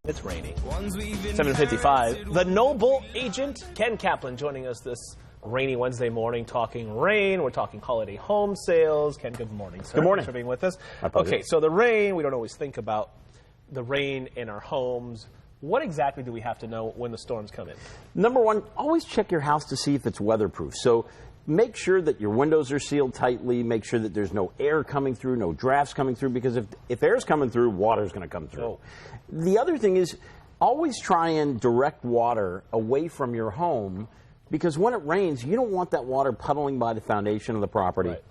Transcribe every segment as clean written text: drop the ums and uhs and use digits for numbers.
It's raining. 7:55. The Noble agent, Ken Kaplan, joining us this rainy Wednesday morning, talking rain. We're talking holiday home sales. Ken, good morning, sir. Good morning. Thanks for being with us. My pleasure. Okay, so the rain, we don't always think about the rain in our homes. What exactly do we have to know when the storms come in? Number one, always check your house to see if it's weatherproof. So make sure that your windows are sealed tightly. Make sure that there's no air coming through, no drafts coming through, because if air's coming through, water's going to come through. Oh. The other thing is always try and direct water away from your home, because when it rains, you don't want that water puddling by the foundation of the property. Right.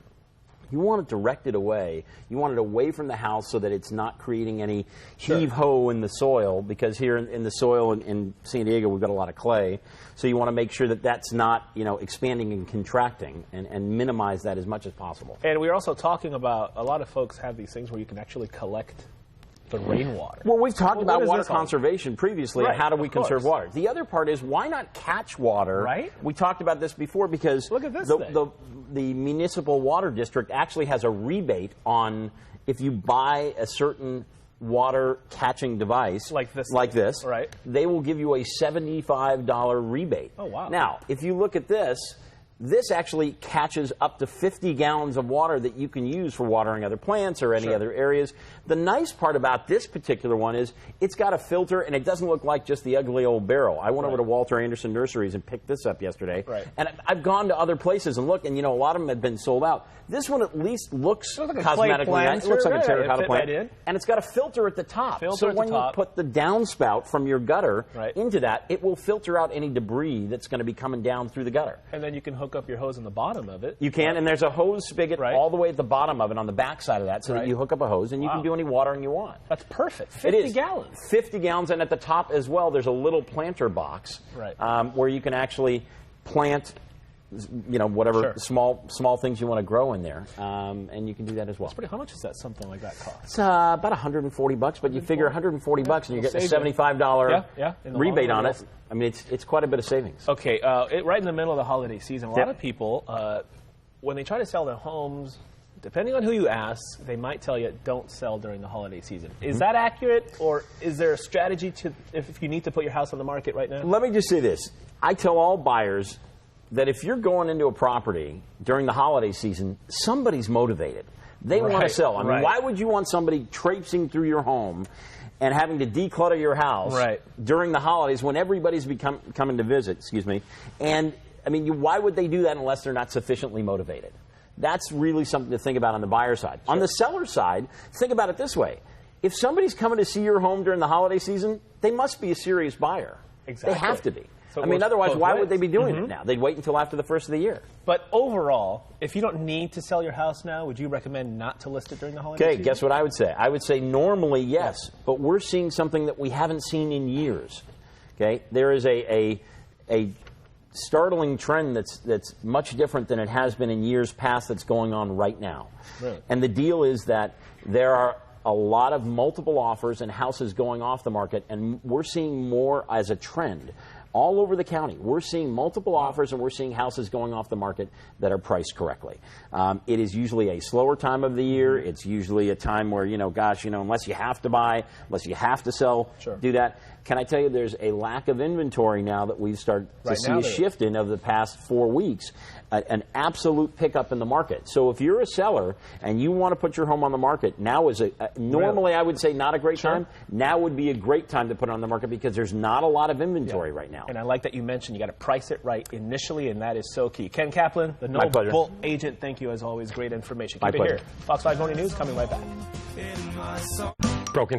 You want it directed away. You want it away from the house so that it's not creating any heave-ho in the soil, because here in the soil in San Diego, we've got a lot of clay. So you want to make sure that that's not, expanding and contracting, and minimize that as much as possible. And we're also talking about, a lot of folks have these things where you can actually collect the rainwater. Well, we've talked about water conservation previously, right, and how do we conserve water. The other part is, why not catch water? Right. We talked about this before, because look at this the municipal water district actually has a rebate on if you buy a certain water catching device like this, right, they will give you a $75 rebate. Oh, wow. Now, if you look at this actually catches up to 50 gallons of water that you can use for watering other plants or any other areas. The nice part about this particular one is it's got a filter, and it doesn't look like just the ugly old barrel. I went over to Walter Anderson Nurseries and picked this up yesterday. Right. And I've gone to other places and looked, and a lot of them have been sold out. This one at least looks like cosmetically nice. It looks like a terracotta plant. Right, and it's got a filter at the top. So when you put the downspout from your gutter into that, it will filter out any debris that's going to be coming down through the gutter. And then you can hook up your hose in the bottom of it. You can, and there's a hose spigot all the way at the bottom of it on the back side of that, so that you hook up a hose, and you can do any watering you want. That's perfect. 50 gallons. 50 gallons, and at the top as well, there's a little planter box where you can actually plant whatever small things you want to grow in there, and you can do that as well. How much does that something like that cost? It's about $140, but you figure $140 and you're getting a $75 rebate on it. I mean, it's quite a bit of savings. Okay, right in the middle of the holiday season, a lot of people, when they try to sell their homes, depending on who you ask, they might tell you don't sell during the holiday season. Is that accurate, or is there a strategy to if you need to put your house on the market right now? Let me just say this. I tell all buyers that if you're going into a property during the holiday season, somebody's motivated. They want to sell. I mean, why would you want somebody traipsing through your home and having to declutter your house during the holidays when everybody's coming to visit, And, I mean, why would they do that unless they're not sufficiently motivated? That's really something to think about on the buyer side. On the seller side, think about it this way. If somebody's coming to see your home during the holiday season, they must be a serious buyer. Exactly. They have to be. So otherwise, why would they be doing it now? They'd wait until after the first of the year. But overall, if you don't need to sell your house now, would you recommend not to list it during the holiday season? Okay, guess what I would say? I would say normally, yes, but we're seeing something that we haven't seen in years. Okay, there is a startling trend that's much different than it has been in years past that's going on right now. Really? And the deal is that there are a lot of multiple offers and houses going off the market, and we're seeing more as a trend. All over the county, we're seeing multiple offers, and we're seeing houses going off the market that are priced correctly. It is usually a slower time of the year. It's usually a time where, unless you have to buy, unless you have to sell, do that. Can I tell you there's a lack of inventory now that we've started to see a shift in over the past 4 weeks, an absolute pickup in the market. So if you're a seller and you want to put your home on the market, now is normally I would say not a great time. Now would be a great time to put it on the market because there's not a lot of inventory right now. And I like that you mentioned you got to price it right initially, and that is so key. Ken Kaplan, the Noble agent, thank you as always. Great information. Keep it here. Fox 5 Morning News coming right back. Broken